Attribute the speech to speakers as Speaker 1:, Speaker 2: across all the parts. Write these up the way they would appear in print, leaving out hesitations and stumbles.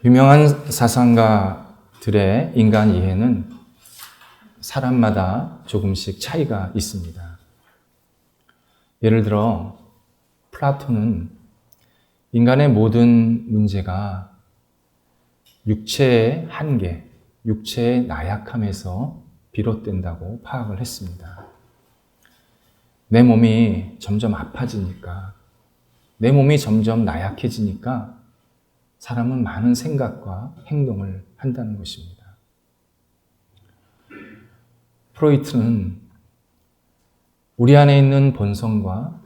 Speaker 1: 유명한 사상가들의 인간 이해는 사람마다 조금씩 차이가 있습니다. 예를 들어 플라톤은 인간의 모든 문제가 육체의 한계, 육체의 나약함에서 비롯된다고 파악을 했습니다. 내 몸이 점점 아파지니까, 내 몸이 점점 나약해지니까 사람은 많은 생각과 행동을 한다는 것입니다. 프로이트는 우리 안에 있는 본성과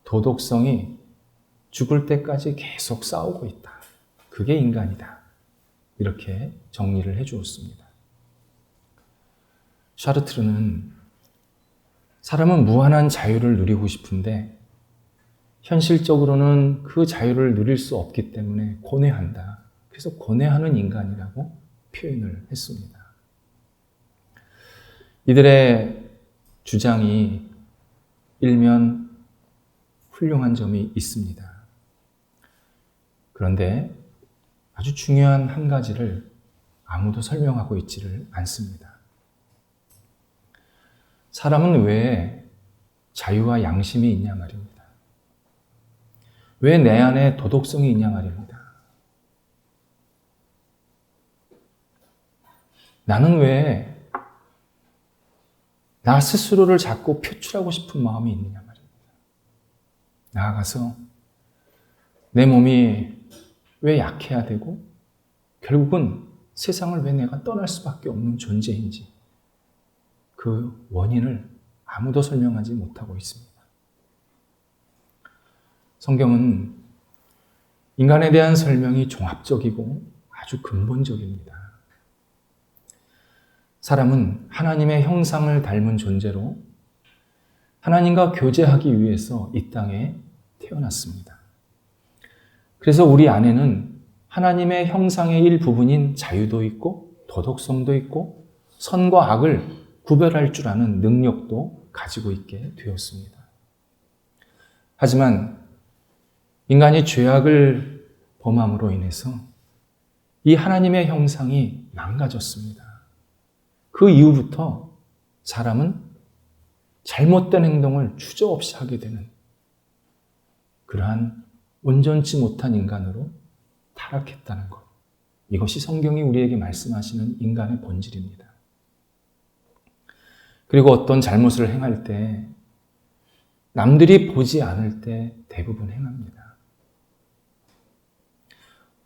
Speaker 1: 도덕성이 죽을 때까지 계속 싸우고 있다. 그게 인간이다. 이렇게 정리를 해주었습니다. 샤르트르는 사람은 무한한 자유를 누리고 싶은데 현실적으로는 그 자유를 누릴 수 없기 때문에 고뇌한다. 그래서 고뇌하는 인간이라고 표현을 했습니다. 이들의 주장이 일면 훌륭한 점이 있습니다. 그런데 아주 중요한 한 가지를 아무도 설명하고 있지를 않습니다. 사람은 왜 자유와 양심이 있냐 말입니다. 왜 내 안에 도덕성이 있냐 말입니다. 나는 왜 나 스스로를 자꾸 표출하고 싶은 마음이 있느냐 말입니다. 나아가서 내 몸이 왜 약해야 되고 결국은 세상을 왜 내가 떠날 수밖에 없는 존재인지 그 원인을 아무도 설명하지 못하고 있습니다. 성경은 인간에 대한 설명이 종합적이고 아주 근본적입니다. 사람은 하나님의 형상을 닮은 존재로 하나님과 교제하기 위해서 이 땅에 태어났습니다. 그래서 우리 안에는 하나님의 형상의 일부분인 자유도 있고 도덕성도 있고 선과 악을 구별할 줄 아는 능력도 가지고 있게 되었습니다. 하지만 인간이 죄악을 범함으로 인해서 이 하나님의 형상이 망가졌습니다. 그 이후부터 사람은 잘못된 행동을 주저없이 하게 되는 그러한 온전치 못한 인간으로 타락했다는 것. 이것이 성경이 우리에게 말씀하시는 인간의 본질입니다. 그리고 어떤 잘못을 행할 때 남들이 보지 않을 때 대부분 행합니다.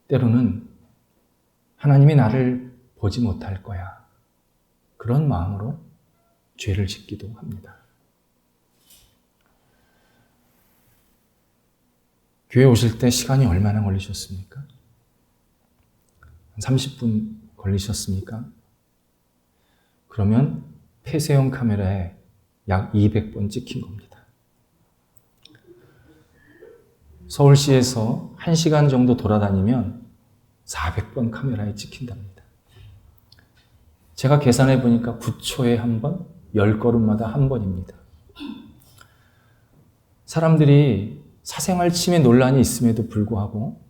Speaker 1: 때로는 하나님이 나를 보지 못할 거야. 그런 마음으로 죄를 짓기도 합니다. 교회 오실 때 시간이 얼마나 걸리셨습니까? 30분 걸리셨습니까? 그러면 폐쇄형 카메라에 약 200번 찍힌 겁니다. 서울시에서 1시간 정도 돌아다니면 400번 카메라에 찍힌답니다. 제가 계산해 보니까 9초에 한 번, 10걸음마다 한 번입니다. 사람들이 사생활 침해 논란이 있음에도 불구하고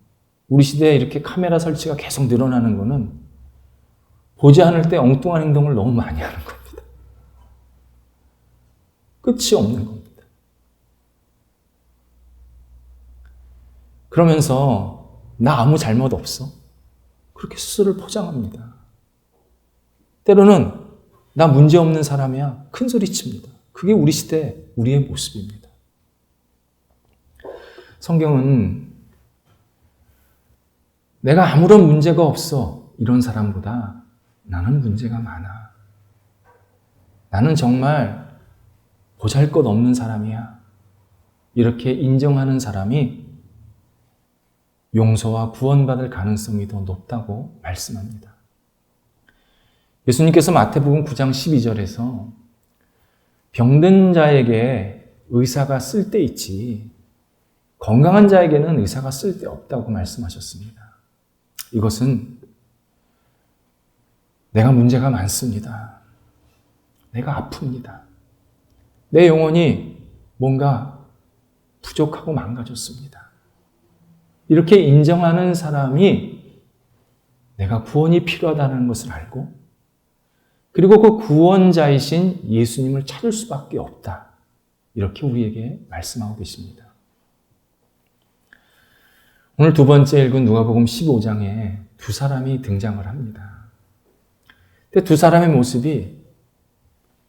Speaker 1: 우리 시대에 이렇게 카메라 설치가 계속 늘어나는 것은 보지 않을 때 엉뚱한 행동을 너무 많이 하는 겁니다. 끝이 없는 겁니다. 그러면서 나 아무 잘못 없어. 그렇게 스스로를 포장합니다. 때로는 나 문제없는 사람이야. 큰 소리 칩니다. 그게 우리 시대, 우리의 모습입니다. 성경은 내가 아무런 문제가 없어. 이런 사람보다 나는 문제가 많아. 나는 정말 보잘것없는 사람이야. 이렇게 인정하는 사람이 용서와 구원받을 가능성이 더 높다고 말씀합니다. 예수님께서 마태복음 9장 12절에서 병든 자에게 의사가 쓸데있지 건강한 자에게는 의사가 쓸데없다고 말씀하셨습니다. 이것은 내가 문제가 많습니다. 내가 아픕니다. 내 영혼이 뭔가 부족하고 망가졌습니다. 이렇게 인정하는 사람이 내가 구원이 필요하다는 것을 알고 그리고 그 구원자이신 예수님을 찾을 수밖에 없다. 이렇게 우리에게 말씀하고 계십니다. 오늘 두 번째 읽은 누가복음 15장에 두 사람이 등장을 합니다. 근데 두 사람의 모습이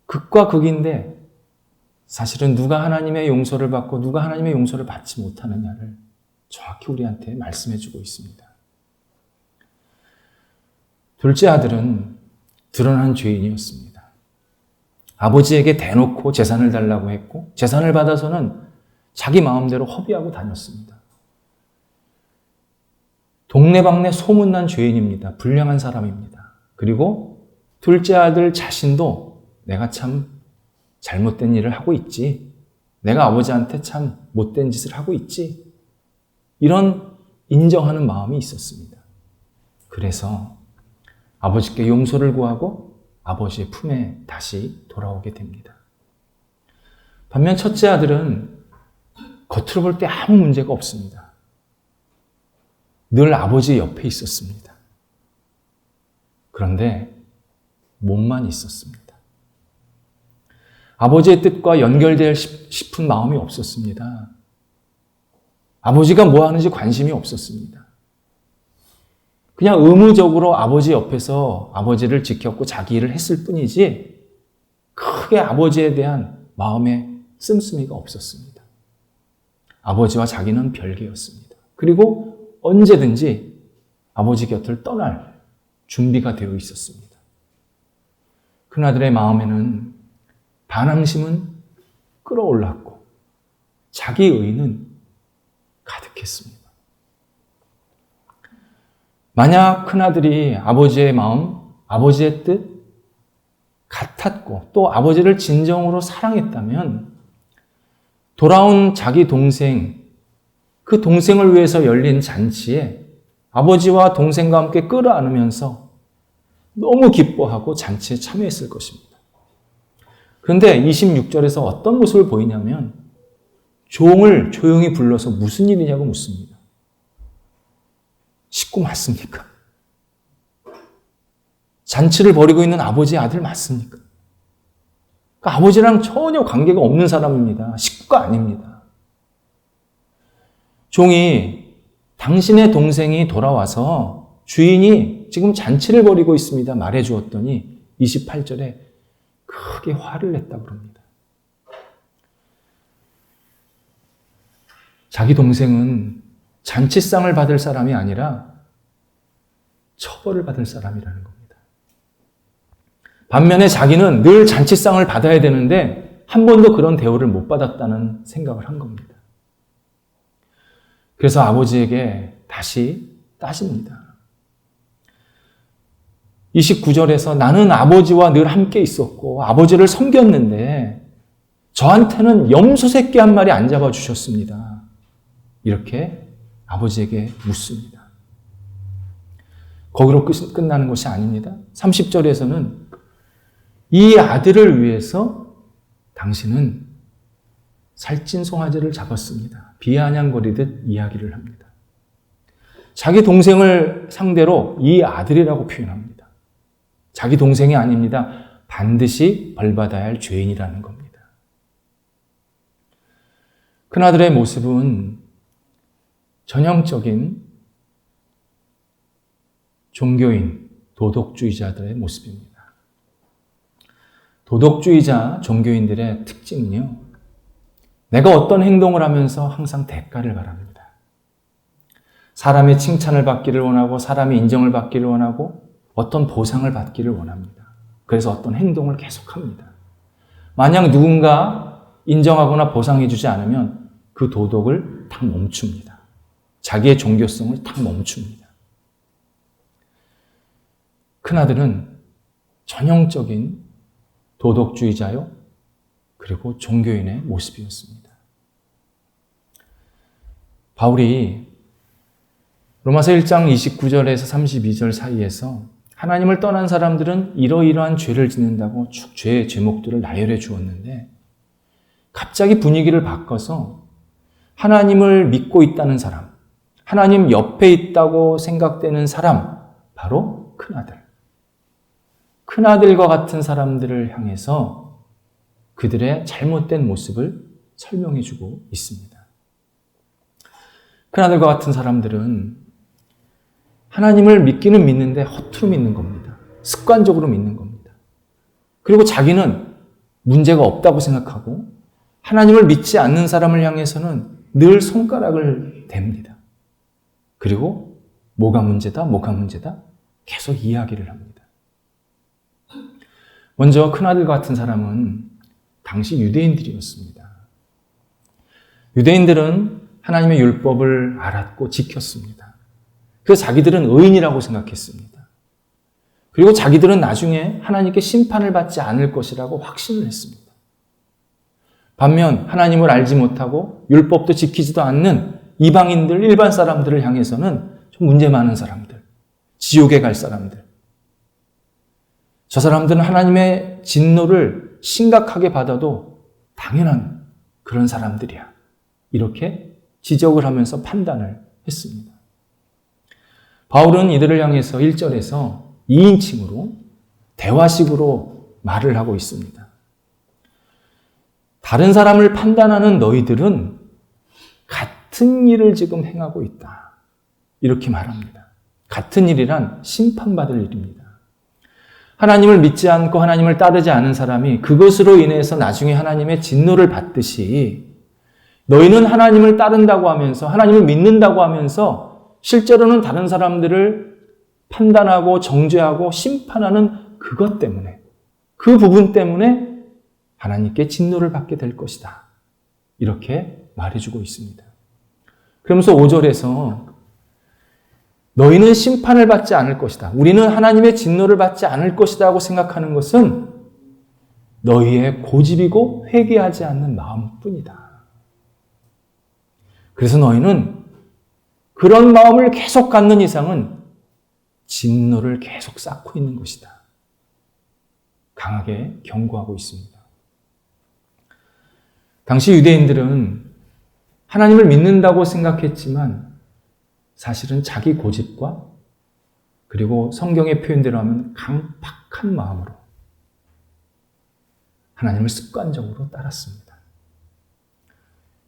Speaker 1: 극과 극인데 사실은 누가 하나님의 용서를 받고 누가 하나님의 용서를 받지 못하느냐를 정확히 우리한테 말씀해 주고 있습니다. 둘째 아들은 드러난 죄인이었습니다. 아버지에게 대놓고 재산을 달라고 했고 재산을 받아서는 자기 마음대로 허비하고 다녔습니다. 동네방네 소문난 죄인입니다. 불량한 사람입니다. 그리고 둘째 아들 자신도 내가 참 잘못된 일을 하고 있지. 내가 아버지한테 참 못된 짓을 하고 있지. 이런 인정하는 마음이 있었습니다. 그래서 아버지께 용서를 구하고 아버지의 품에 다시 돌아오게 됩니다. 반면 첫째 아들은 겉으로 볼 때 아무 문제가 없습니다. 늘 아버지 옆에 있었습니다. 그런데 몸만 있었습니다. 아버지의 뜻과 연결될 싶은 마음이 없었습니다. 아버지가 뭐 하는지 관심이 없었습니다. 그냥 의무적으로 아버지 옆에서 아버지를 지켰고 자기 일을 했을 뿐이지 크게 아버지에 대한 마음에 씀씀이가 없었습니다. 아버지와 자기는 별개였습니다. 그리고 언제든지 아버지 곁을 떠날 준비가 되어 있었습니다. 큰아들의 마음에는 반항심은 끌어올랐고 자기 의는 가득했습니다. 만약 큰아들이 아버지의 마음, 아버지의 뜻 같았고 또 아버지를 진정으로 사랑했다면 돌아온 자기 동생, 그 동생을 위해서 열린 잔치에 아버지와 동생과 함께 끌어안으면서 너무 기뻐하고 잔치에 참여했을 것입니다. 그런데 26절에서 어떤 모습을 보이냐면 종을 조용히 불러서 무슨 일이냐고 묻습니다. 식구 맞습니까? 잔치를 벌이고 있는 아버지의 아들 맞습니까? 그러니까 아버지랑 전혀 관계가 없는 사람입니다. 식구가 아닙니다. 종이 당신의 동생이 돌아와서 주인이 지금 잔치를 벌이고 있습니다. 말해 주었더니 28절에 크게 화를 냈다고 합니다. 자기 동생은 잔치상을 받을 사람이 아니라 처벌을 받을 사람이라는 겁니다. 반면에 자기는 늘 잔치상을 받아야 되는데 한 번도 그런 대우를 못 받았다는 생각을 한 겁니다. 그래서 아버지에게 다시 따집니다. 29절에서 나는 아버지와 늘 함께 있었고 아버지를 섬겼는데 저한테는 염소 새끼 한 마리 안 잡아주셨습니다. 이렇게 아버지에게 묻습니다. 거기로 끝나는 것이 아닙니다. 30절에서는 이 아들을 위해서 당신은 살찐 송아지를 잡았습니다. 비아냥거리듯 이야기를 합니다. 자기 동생을 상대로 이 아들이라고 표현합니다. 자기 동생이 아닙니다. 반드시 벌받아야 할 죄인이라는 겁니다. 큰아들의 모습은 전형적인 종교인, 도덕주의자들의 모습입니다. 도덕주의자 종교인들의 특징은요, 내가 어떤 행동을 하면서 항상 대가를 바랍니다. 사람의 칭찬을 받기를 원하고 사람의 인정을 받기를 원하고 어떤 보상을 받기를 원합니다. 그래서 어떤 행동을 계속합니다. 만약 누군가 인정하거나 보상해주지 않으면 그 도덕을 탁 멈춥니다. 자기의 종교성을 탁 멈춥니다. 큰아들은 전형적인 도덕주의자요, 그리고 종교인의 모습이었습니다. 바울이 로마서 1장 29절에서 32절 사이에서 하나님을 떠난 사람들은 이러이러한 죄를 짓는다고 쭉 죄의 제목들을 나열해 주었는데 갑자기 분위기를 바꿔서 하나님을 믿고 있다는 사람, 하나님 옆에 있다고 생각되는 사람, 바로 큰아들. 큰아들과 같은 사람들을 향해서 그들의 잘못된 모습을 설명해주고 있습니다. 큰아들과 같은 사람들은 하나님을 믿기는 믿는데 허투루 믿는 겁니다. 습관적으로 믿는 겁니다. 그리고 자기는 문제가 없다고 생각하고 하나님을 믿지 않는 사람을 향해서는 늘 손가락을 댑니다. 그리고 뭐가 문제다, 뭐가 문제다 계속 이야기를 합니다. 먼저 큰아들 같은 사람은 당시 유대인들이었습니다. 유대인들은 하나님의 율법을 알았고 지켰습니다. 그래서 자기들은 의인이라고 생각했습니다. 그리고 자기들은 나중에 하나님께 심판을 받지 않을 것이라고 확신을 했습니다. 반면 하나님을 알지 못하고 율법도 지키지도 않는 이방인들, 일반 사람들을 향해서는 좀 문제 많은 사람들, 지옥에 갈 사람들, 저 사람들은 하나님의 진노를 심각하게 받아도 당연한 그런 사람들이야. 이렇게 지적을 하면서 판단을 했습니다. 바울은 이들을 향해서 1절에서 2인칭으로 대화식으로 말을 하고 있습니다. 다른 사람을 판단하는 너희들은 같은 일을 지금 행하고 있다. 이렇게 말합니다. 같은 일이란 심판받을 일입니다. 하나님을 믿지 않고 하나님을 따르지 않은 사람이 그것으로 인해서 나중에 하나님의 진노를 받듯이 너희는 하나님을 따른다고 하면서 하나님을 믿는다고 하면서 실제로는 다른 사람들을 판단하고 정죄하고 심판하는 그것 때문에 그 부분 때문에 하나님께 진노를 받게 될 것이다. 이렇게 말해주고 있습니다. 그러면서 5절에서 너희는 심판을 받지 않을 것이다. 우리는 하나님의 진노를 받지 않을 것이다 하고 생각하는 것은 너희의 고집이고 회개하지 않는 마음뿐이다. 그래서 너희는 그런 마음을 계속 갖는 이상은 진노를 계속 쌓고 있는 것이다. 강하게 경고하고 있습니다. 당시 유대인들은 하나님을 믿는다고 생각했지만 사실은 자기 고집과 그리고 성경의 표현대로 하면 강팍한 마음으로 하나님을 습관적으로 따랐습니다.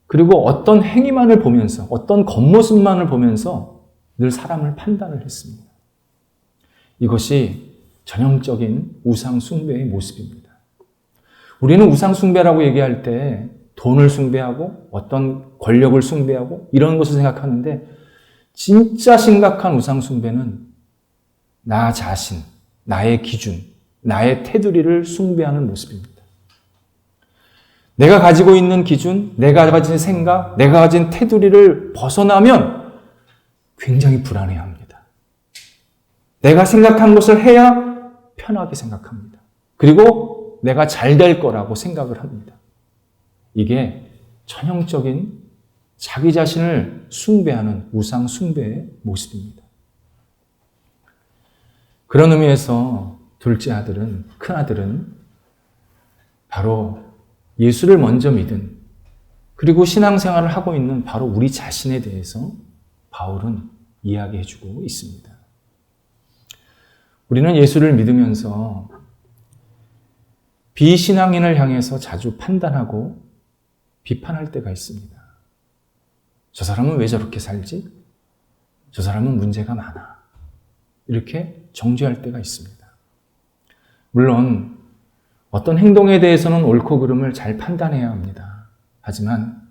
Speaker 1: 그리고 어떤 행위만을 보면서 어떤 겉모습만을 보면서 늘 사람을 판단을 했습니다. 이것이 전형적인 우상 숭배의 모습입니다. 우리는 우상 숭배라고 얘기할 때 돈을 숭배하고 어떤 권력을 숭배하고 이런 것을 생각하는데 진짜 심각한 우상 숭배는 나 자신, 나의 기준, 나의 테두리를 숭배하는 모습입니다. 내가 가지고 있는 기준, 내가 가진 생각, 내가 가진 테두리를 벗어나면 굉장히 불안해합니다. 내가 생각한 것을 해야 편하게 생각합니다. 그리고 내가 잘 될 거라고 생각을 합니다. 이게 전형적인 자기 자신을 숭배하는 우상 숭배의 모습입니다. 그런 의미에서 둘째 아들은, 큰 아들은 바로 예수를 먼저 믿은 그리고 신앙생활을 하고 있는 바로 우리 자신에 대해서 바울은 이야기해주고 있습니다. 우리는 예수를 믿으면서 비신앙인을 향해서 자주 판단하고 비판할 때가 있습니다. 저 사람은 왜 저렇게 살지? 저 사람은 문제가 많아. 이렇게 정죄할 때가 있습니다. 물론 어떤 행동에 대해서는 옳고 그름을 잘 판단해야 합니다. 하지만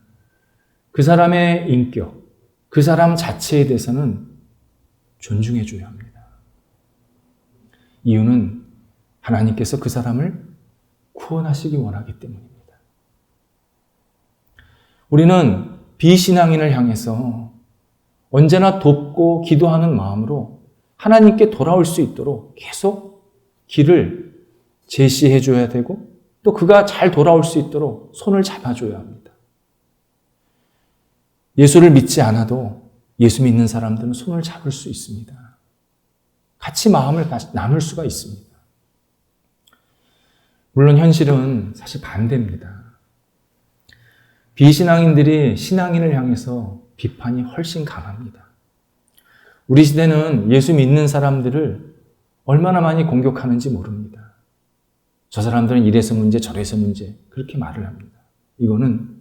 Speaker 1: 그 사람의 인격, 그 사람 자체에 대해서는 존중해줘야 합니다. 이유는 하나님께서 그 사람을 구원하시기 원하기 때문입니다. 우리는 비신앙인을 향해서 언제나 돕고 기도하는 마음으로 하나님께 돌아올 수 있도록 계속 길을 제시해 줘야 되고 또 그가 잘 돌아올 수 있도록 손을 잡아줘야 합니다. 예수를 믿지 않아도 예수 믿는 사람들은 손을 잡을 수 있습니다. 같이 마음을 나눌 수가 있습니다. 물론 현실은 사실 반대입니다. 비신앙인들이 신앙인을 향해서 비판이 훨씬 강합니다. 우리 시대는 예수 믿는 사람들을 얼마나 많이 공격하는지 모릅니다. 저 사람들은 이래서 문제, 저래서 문제, 그렇게 말을 합니다. 이거는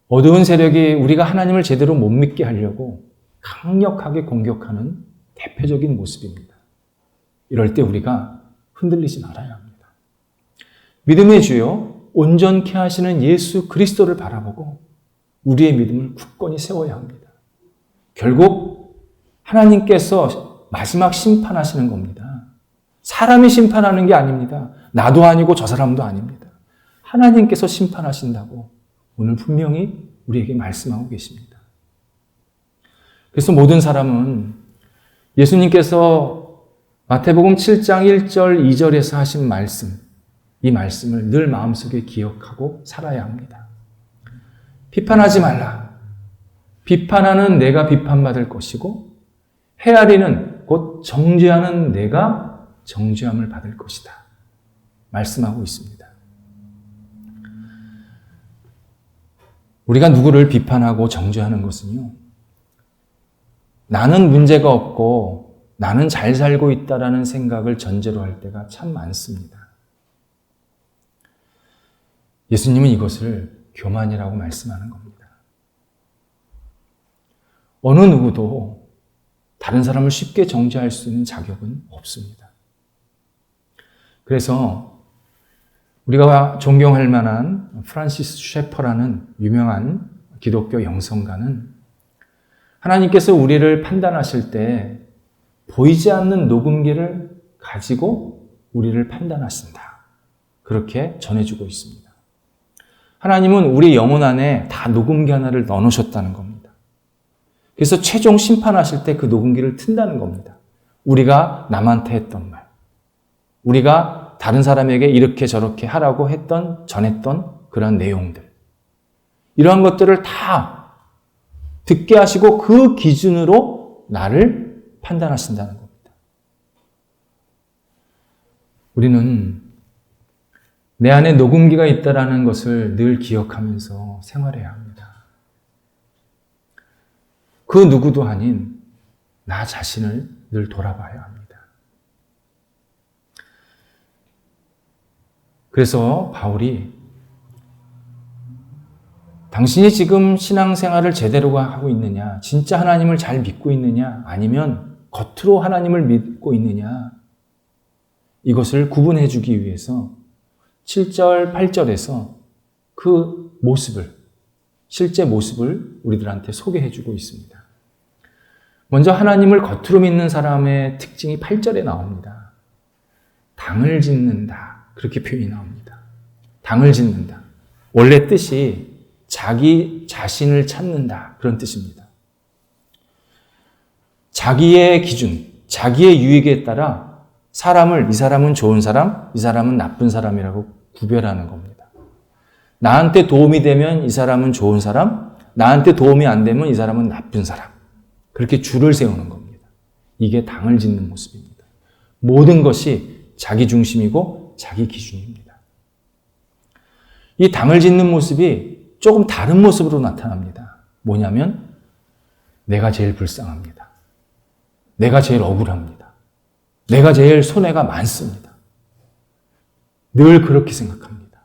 Speaker 1: 어두운 세력이 우리가 하나님을 제대로 못 믿게 하려고 강력하게 공격하는 대표적인 모습입니다. 이럴 때 우리가 흔들리지 말아야 합니다. 믿음의 주요, 온전케 하시는 예수 그리스도를 바라보고 우리의 믿음을 굳건히 세워야 합니다. 결국 하나님께서 마지막 심판하시는 겁니다. 사람이 심판하는 게 아닙니다. 나도 아니고 저 사람도 아닙니다. 하나님께서 심판하신다고 오늘 분명히 우리에게 말씀하고 계십니다. 그래서 모든 사람은 예수님께서 마태복음 7장 1절 2절에서 하신 말씀, 이 말씀을 늘 마음속에 기억하고 살아야 합니다. 비판하지 말라. 비판하는 내가 비판받을 것이고 헤아리는 곧 정죄하는 내가 정죄함을 받을 것이다. 말씀하고 있습니다. 우리가 누구를 비판하고 정죄하는 것은요, 나는 문제가 없고 나는 잘 살고 있다라는 생각을 전제로 할 때가 참 많습니다. 예수님은 이것을 교만이라고 말씀하는 겁니다. 어느 누구도 다른 사람을 쉽게 정죄할 수 있는 자격은 없습니다. 그래서 우리가 존경할 만한 프란시스 셰퍼라는 유명한 기독교 영성가는 하나님께서 우리를 판단하실 때 보이지 않는 녹음기를 가지고 우리를 판단하신다. 그렇게 전해주고 있습니다. 하나님은 우리 영혼 안에 다 녹음기 하나를 넣어놓으셨다는 겁니다. 그래서 최종 심판하실 때 그 녹음기를 튼다는 겁니다. 우리가 남한테 했던 말, 우리가 다른 사람에게 이렇게 저렇게 하라고 전했던 그런 내용들, 이러한 것들을 다 듣게 하시고 그 기준으로 나를 판단하신다는 겁니다. 우리는 내 안에 녹음기가 있다는 것을 늘 기억하면서 생활해야 합니다. 그 누구도 아닌 나 자신을 늘 돌아봐야 합니다. 그래서 바울이 당신이 지금 신앙생활을 제대로 하고 있느냐, 진짜 하나님을 잘 믿고 있느냐, 아니면 겉으로 하나님을 믿고 있느냐, 이것을 구분해 주기 위해서 7절, 8절에서 그 모습을, 실제 모습을 우리들한테 소개해 주고 있습니다. 먼저 하나님을 겉으로 믿는 사람의 특징이 8절에 나옵니다. 당을 짓는다. 그렇게 표현이 나옵니다. 당을 짓는다. 원래 뜻이 자기 자신을 찾는다. 그런 뜻입니다. 자기의 기준, 자기의 유익에 따라 사람을, 이 사람은 좋은 사람, 이 사람은 나쁜 사람이라고 구별하는 겁니다. 나한테 도움이 되면 이 사람은 좋은 사람, 나한테 도움이 안 되면 이 사람은 나쁜 사람. 그렇게 줄을 세우는 겁니다. 이게 당을 짓는 모습입니다. 모든 것이 자기 중심이고 자기 기준입니다. 이 당을 짓는 모습이 조금 다른 모습으로 나타납니다. 뭐냐면 내가 제일 불쌍합니다. 내가 제일 억울합니다. 내가 제일 손해가 많습니다. 늘 그렇게 생각합니다.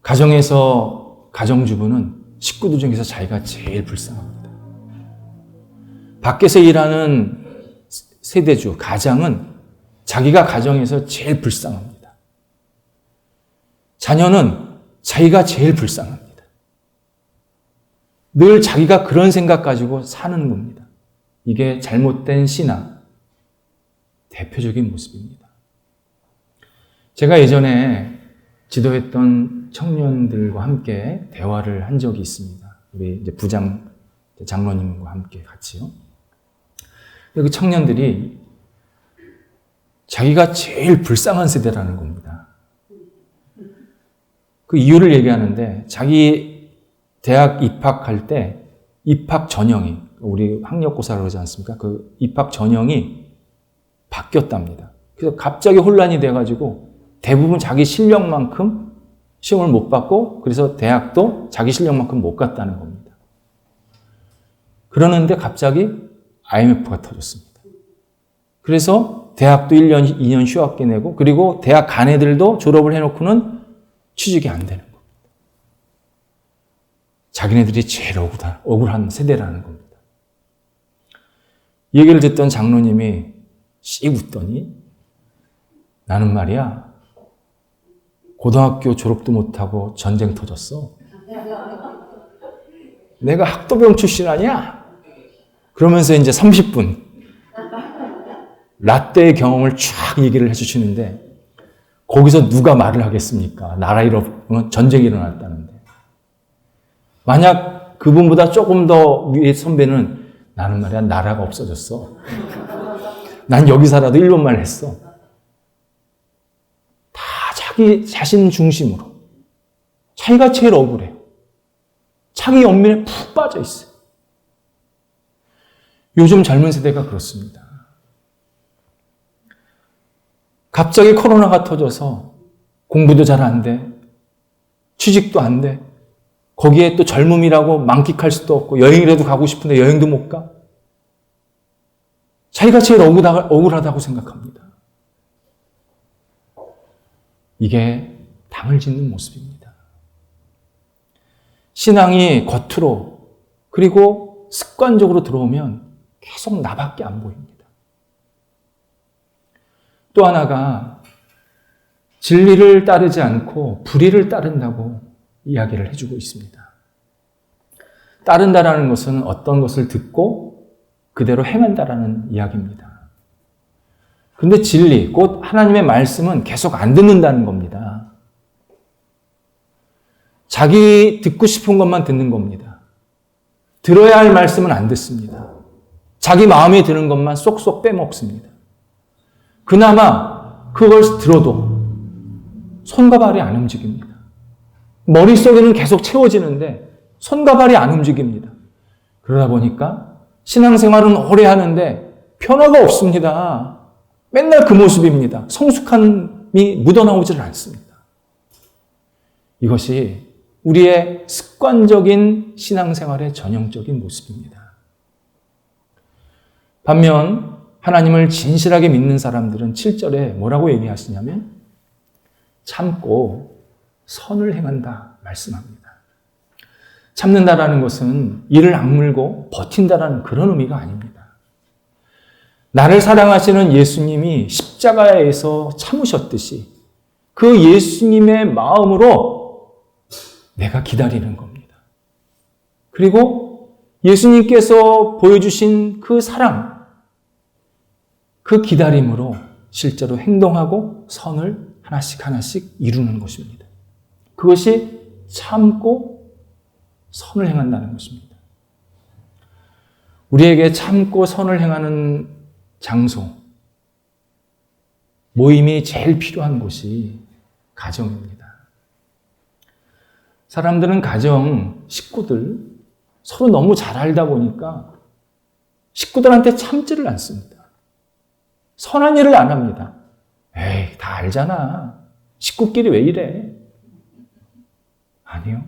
Speaker 1: 가정에서 가정주부는 식구들 중에서 자기가 제일 불쌍합니다. 밖에서 일하는 세대주, 가장은 자기가 가정에서 제일 불쌍합니다. 자녀는 자기가 제일 불쌍합니다. 늘 자기가 그런 생각 가지고 사는 겁니다. 이게 잘못된 신앙, 대표적인 모습입니다. 제가 예전에 지도했던 청년들과 함께 대화를 한 적이 있습니다. 우리 이제 부장 장로님과 함께 같이요. 그 청년들이 자기가 제일 불쌍한 세대라는 겁니다. 그 이유를 얘기하는데 자기 대학 입학할 때 입학 전형이, 우리 학력고사를 그러지 않습니까? 그 입학 전형이 바뀌었답니다. 그래서 갑자기 혼란이 돼가지고 대부분 자기 실력만큼 시험을 못 받고 그래서 대학도 자기 실력만큼 못 갔다는 겁니다. 그러는데 갑자기 IMF가 터졌습니다. 그래서 대학도 1년, 2년 휴학기 내고 그리고 대학 간 애들도 졸업을 해놓고는 취직이 안 되는 겁니다. 자기네들이 제일 억울한 세대라는 겁니다. 이 얘기를 듣던 장로님이 씩 웃더니 나는 말이야 고등학교 졸업도 못하고 전쟁 터졌어. 내가 학도병 출신 아니야? 그러면서 이제 30분 라떼의 경험을 쫙 얘기를 해주시는데 거기서 누가 말을 하겠습니까? 전쟁이 일어났다는데. 만약 그분보다 조금 더 위에 선배는 나는 말이야 나라가 없어졌어. 난 여기 살아도 일본말 했어. 다 자기 자신 중심으로. 자기가 제일 억울해요. 자기 연민에 푹 빠져 있어요. 요즘 젊은 세대가 그렇습니다. 갑자기 코로나가 터져서 공부도 잘 안 돼. 취직도 안 돼. 거기에 또 젊음이라고 만끽할 수도 없고 여행이라도 가고 싶은데 여행도 못 가. 자기가 제일 억울하다고 생각합니다. 이게 당을 짓는 모습입니다. 신앙이 겉으로 그리고 습관적으로 들어오면 계속 나밖에 안 보입니다. 또 하나가 진리를 따르지 않고 불의를 따른다고 이야기를 해주고 있습니다. 따른다라는 것은 어떤 것을 듣고 그대로 행한다라는 이야기입니다. 근데 진리, 곧 하나님의 말씀은 계속 안 듣는다는 겁니다. 자기 듣고 싶은 것만 듣는 겁니다. 들어야 할 말씀은 안 듣습니다. 자기 마음에 드는 것만 쏙쏙 빼먹습니다. 그나마 그걸 들어도 손과 발이 안 움직입니다. 머릿속에는 계속 채워지는데 손과 발이 안 움직입니다. 그러다 보니까 신앙생활은 오래 하는데 변화가 없습니다. 맨날 그 모습입니다. 성숙함이 묻어나오질 않습니다. 이것이 우리의 습관적인 신앙생활의 전형적인 모습입니다. 반면 하나님을 진실하게 믿는 사람들은 7절에 뭐라고 얘기하시냐면 참고 선을 행한다 말씀합니다. 참는다라는 것은 이를 악물고 버틴다라는 그런 의미가 아닙니다. 나를 사랑하시는 예수님이 십자가에서 참으셨듯이 그 예수님의 마음으로 내가 기다리는 겁니다. 그리고 예수님께서 보여주신 그 사랑, 그 기다림으로 실제로 행동하고 선을 하나씩 하나씩 이루는 것입니다. 그것이 참고 선을 행한다는 것입니다. 우리에게 참고 선을 행하는 장소, 모임이 제일 필요한 곳이 가정입니다. 사람들은 가정, 식구들 서로 너무 잘 알다 보니까 식구들한테 참지를 않습니다. 선한 일을 안 합니다. 에이, 다 알잖아. 식구끼리 왜 이래? 아니요.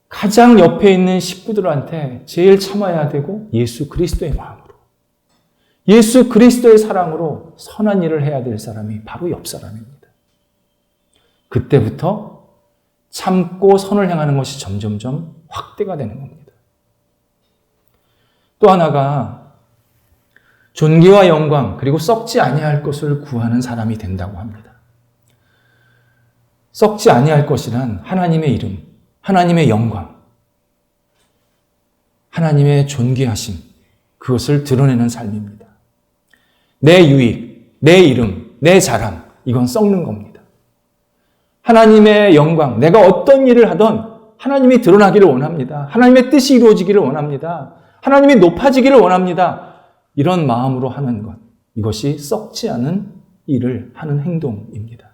Speaker 1: 가장 옆에 있는 식구들한테 제일 참아야 되고 예수 그리스도의 마음으로, 예수 그리스도의 사랑으로 선한 일을 해야 될 사람이 바로 옆 사람입니다. 그때부터 참고 선을 행하는 것이 점점점 확대가 되는 겁니다. 또 하나가 존귀와 영광 그리고 썩지 아니할 것을 구하는 사람이 된다고 합니다. 썩지 아니할 것이란 하나님의 이름, 하나님의 영광, 하나님의 존귀하심, 그것을 드러내는 삶입니다. 내 유익, 내 이름, 내 자랑, 이건 썩는 겁니다. 하나님의 영광, 내가 어떤 일을 하던 하나님이 드러나기를 원합니다. 하나님의 뜻이 이루어지기를 원합니다. 하나님이 높아지기를 원합니다. 이런 마음으로 하는 것, 이것이 썩지 않은 일을 하는 행동입니다.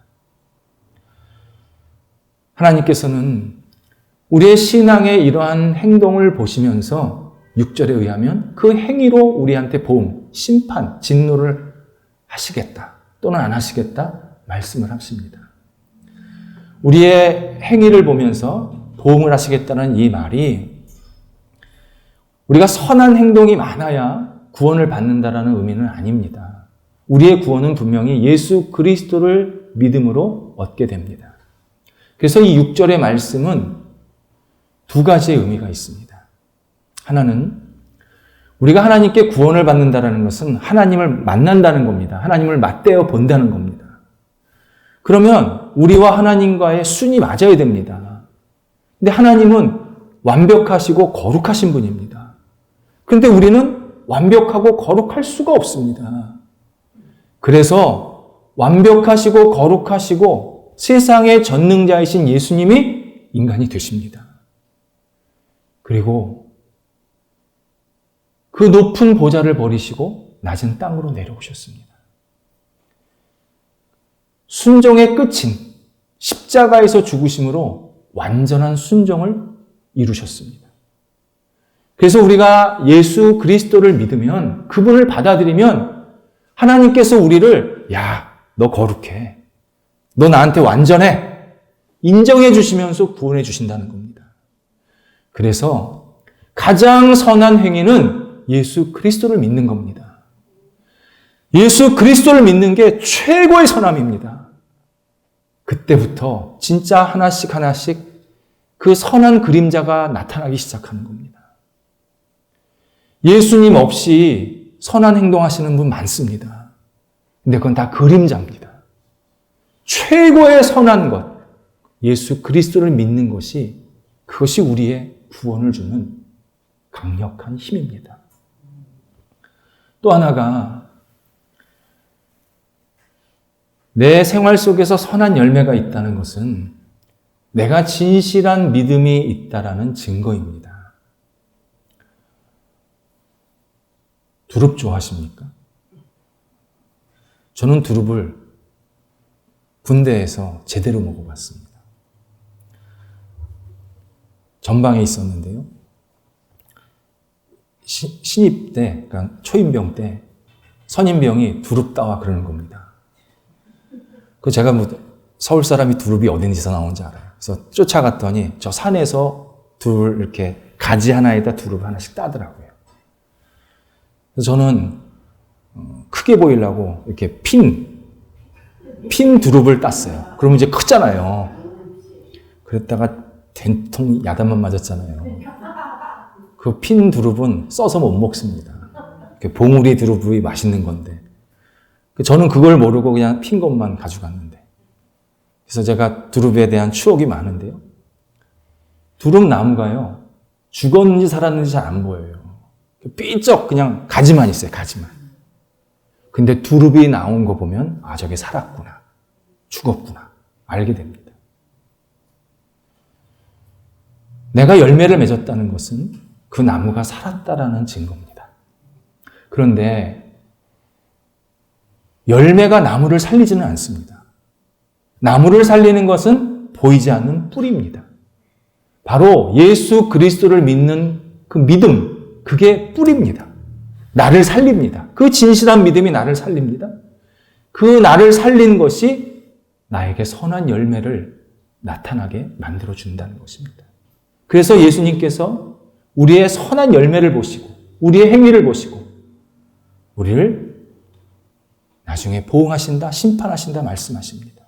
Speaker 1: 하나님께서는 우리의 신앙의 이러한 행동을 보시면서 6절에 의하면 그 행위로 우리한테 보응, 심판, 진노를 하시겠다 또는 안 하시겠다 말씀을 하십니다. 우리의 행위를 보면서 보응을 하시겠다는 이 말이 우리가 선한 행동이 많아야 구원을 받는다라는 의미는 아닙니다. 우리의 구원은 분명히 예수 그리스도를 믿음으로 얻게 됩니다. 그래서 이 6절의 말씀은 두 가지의 의미가 있습니다. 하나는 우리가 하나님께 구원을 받는다는 것은 하나님을 만난다는 겁니다. 하나님을 맞대어 본다는 겁니다. 그러면 우리와 하나님과의 순이 맞아야 됩니다. 근데 하나님은 완벽하시고 거룩하신 분입니다. 그런데 우리는 완벽하고 거룩할 수가 없습니다. 그래서 완벽하시고 거룩하시고 세상의 전능자이신 예수님이 인간이 되십니다. 그리고 그 높은 보좌를 버리시고 낮은 땅으로 내려오셨습니다. 순종의 끝인 십자가에서 죽으심으로 완전한 순종을 이루셨습니다. 그래서 우리가 예수 그리스도를 믿으면, 그분을 받아들이면 하나님께서 우리를 야, 너 거룩해. 너 나한테 완전해. 인정해 주시면서 구원해 주신다는 겁니다. 그래서 가장 선한 행위는 예수 그리스도를 믿는 겁니다. 예수 그리스도를 믿는 게 최고의 선함입니다. 그때부터 진짜 하나씩 하나씩 그 선한 그림자가 나타나기 시작하는 겁니다. 예수님 없이 선한 행동하시는 분 많습니다. 근데 그건 다 그림자입니다. 최고의 선한 것, 예수 그리스도를 믿는 것이, 그것이 우리의 구원을 주는 강력한 힘입니다. 또 하나가 내 생활 속에서 선한 열매가 있다는 것은 내가 진실한 믿음이 있다라는 증거입니다. 두릅 좋아하십니까? 저는 두릅을 군대에서 제대로 먹어봤습니다. 전방에 있었는데요. 신입 때, 그러니까 초임병 때 선임병이 두릅 따와 그러는 겁니다. 그 제가 서울 사람이 두릅이 어딘지서 나오는지 알아요. 그래서 쫓아갔더니 저 산에서 두릅을 이렇게 가지 하나에다 두릅 하나씩 따더라고요. 그래서 저는 크게 보이려고 이렇게 핀 두릅을 땄어요. 그러면 이제 크잖아요. 그랬다가 된통 야단만 맞았잖아요. 그 핀 두릅은 써서 못 먹습니다. 봉우리 두릅이 맛있는 건데. 저는 그걸 모르고 그냥 핀 것만 가져갔는데. 그래서 제가 두릅에 대한 추억이 많은데요. 두릅 나무가요, 죽었는지 살았는지 잘 안 보여요. 삐쩍 그냥 가지만 있어요, 가지만. 근데 두릅이 나온 거 보면, 아, 저게 살았구나. 죽었구나. 알게 됩니다. 내가 열매를 맺었다는 것은 그 나무가 살았다라는 증거입니다. 그런데 열매가 나무를 살리지는 않습니다. 나무를 살리는 것은 보이지 않는 뿌리입니다. 바로 예수 그리스도를 믿는 그 믿음, 그게 뿌리입니다. 나를 살립니다. 그 진실한 믿음이 나를 살립니다. 그 나를 살린 것이 나에게 선한 열매를 나타나게 만들어준다는 것입니다. 그래서 예수님께서 우리의 선한 열매를 보시고 우리의 행위를 보시고 우리를 나중에 보응하신다, 심판하신다 말씀하십니다.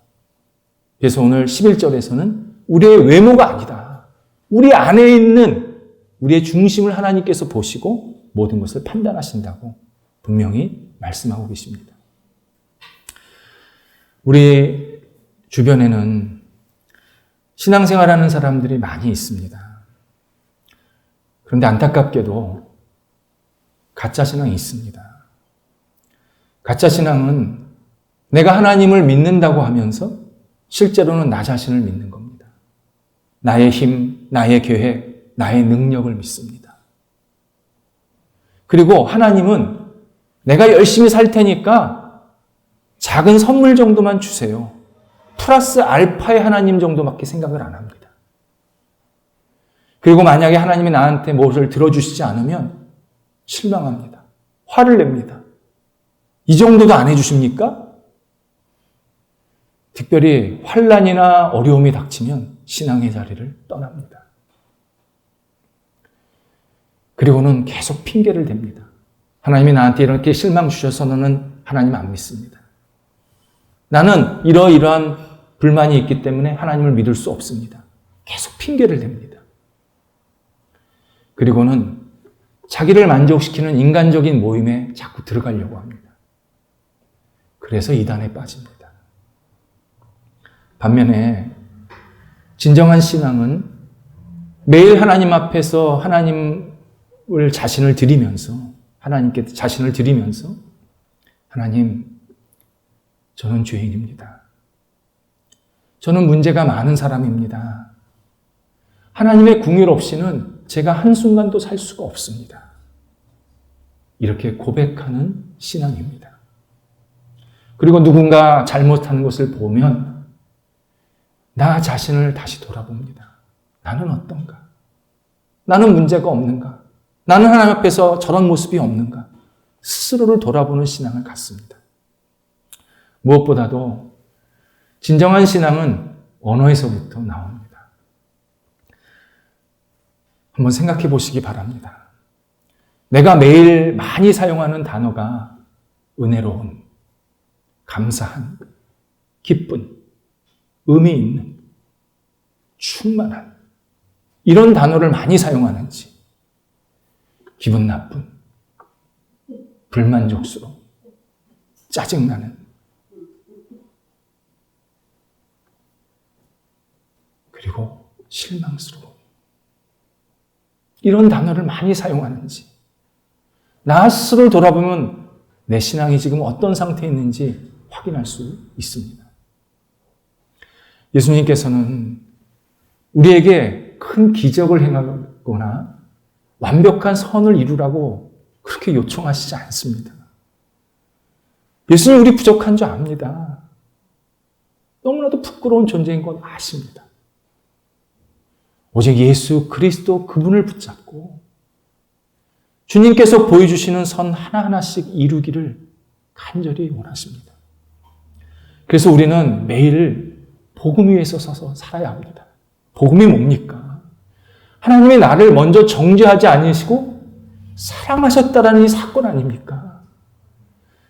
Speaker 1: 그래서 오늘 11절에서는 우리의 외모가 아니다. 우리 안에 있는 우리의 중심을 하나님께서 보시고 모든 것을 판단하신다고 분명히 말씀하고 계십니다. 우리 주변에는 신앙생활하는 사람들이 많이 있습니다. 그런데 안타깝게도 가짜 신앙이 있습니다. 가짜 신앙은 내가 하나님을 믿는다고 하면서 실제로는 나 자신을 믿는 겁니다. 나의 힘, 나의 계획, 나의 능력을 믿습니다. 그리고 하나님은 내가 열심히 살 테니까 작은 선물 정도만 주세요. 플러스 알파의 하나님 정도밖에 생각을 안 합니다. 그리고 만약에 하나님이 나한테 무엇을 들어주시지 않으면 실망합니다. 화를 냅니다. 이 정도도 안 해주십니까? 특별히 환난이나 어려움이 닥치면 신앙의 자리를 떠납니다. 그리고는 계속 핑계를 댑니다. 하나님이 나한테 이렇게 실망 주셔서 너는 하나님 안 믿습니다. 나는 이러이러한 불만이 있기 때문에 하나님을 믿을 수 없습니다. 계속 핑계를 댑니다. 그리고는 자기를 만족시키는 인간적인 모임에 자꾸 들어가려고 합니다. 그래서 이단에 빠집니다. 반면에 진정한 신앙은 매일 하나님 앞에서 하나님을 자신을 드리면서 하나님께 자신을 드리면서 하나님, 저는 죄인입니다. 저는 문제가 많은 사람입니다. 하나님의 긍휼 없이는 제가 한순간도 살 수가 없습니다. 이렇게 고백하는 신앙입니다. 그리고 누군가 잘못한 것을 보면 나 자신을 다시 돌아봅니다. 나는 어떤가? 나는 문제가 없는가? 나는 하나님 앞에서 저런 모습이 없는가? 스스로를 돌아보는 신앙을 갖습니다. 무엇보다도 진정한 신앙은 언어에서부터 나옵니다. 한번 생각해 보시기 바랍니다. 내가 매일 많이 사용하는 단어가 은혜로운, 감사한, 기쁜, 의미 있는, 충만한 이런 단어를 많이 사용하는지 기분 나쁜, 불만족스러운, 짜증나는 그리고 실망스러운 이런 단어를 많이 사용하는지 나 스스로를 돌아보면 내 신앙이 지금 어떤 상태에 있는지 확인할 수 있습니다. 예수님께서는 우리에게 큰 기적을 행하거나 완벽한 선을 이루라고 그렇게 요청하시지 않습니다. 예수님 우리 부족한 줄 압니다. 너무나도 부끄러운 존재인 건 아십니다. 오직 예수 그리스도 그분을 붙잡고 주님께서 보여주시는 선 하나하나씩 이루기를 간절히 원하십니다. 그래서 우리는 매일 복음 위에서 서서 살아야 합니다. 복음이 뭡니까? 하나님이 나를 먼저 정죄하지 않으시고 사랑하셨다라는 이 사건 아닙니까?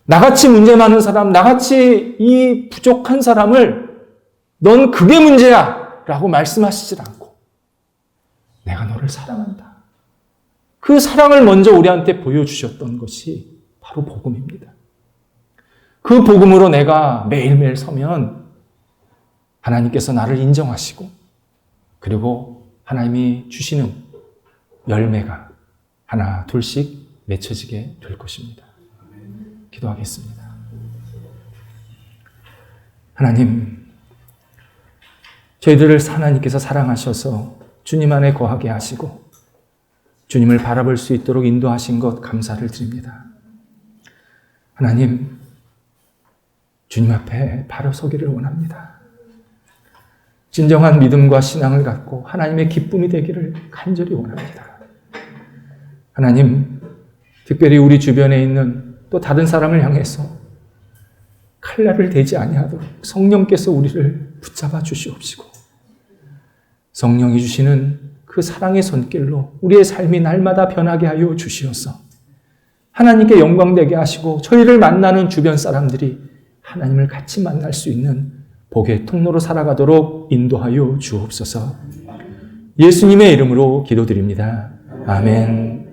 Speaker 1: 나같이 문제 많은 사람, 나같이 이 부족한 사람을 넌 그게 문제야 라고 말씀하시질 않고 내가 너를 사랑한다. 그 사랑을 먼저 우리한테 보여주셨던 것이 바로 복음입니다. 그 복음으로 내가 매일매일 서면 하나님께서 나를 인정하시고 그리고 하나님이 주시는 열매가 하나 둘씩 맺혀지게 될 것입니다. 기도하겠습니다. 하나님, 저희들을 하나님께서 사랑하셔서 주님 안에 거하게 하시고 주님을 바라볼 수 있도록 인도하신 것 감사를 드립니다. 하나님, 주님 앞에 바로 서기를 원합니다. 진정한 믿음과 신앙을 갖고 하나님의 기쁨이 되기를 간절히 원합니다. 하나님, 특별히 우리 주변에 있는 또 다른 사람을 향해서 칼날을 대지 아니하도록 성령께서 우리를 붙잡아 주시옵시고 성령이 주시는 그 사랑의 손길로 우리의 삶이 날마다 변하게 하여 주시옵소서. 하나님께 영광되게 하시고 저희를 만나는 주변 사람들이 하나님을 같이 만날 수 있는 복의 통로로 살아가도록 인도하여 주옵소서. 예수님의 이름으로 기도드립니다. 아멘.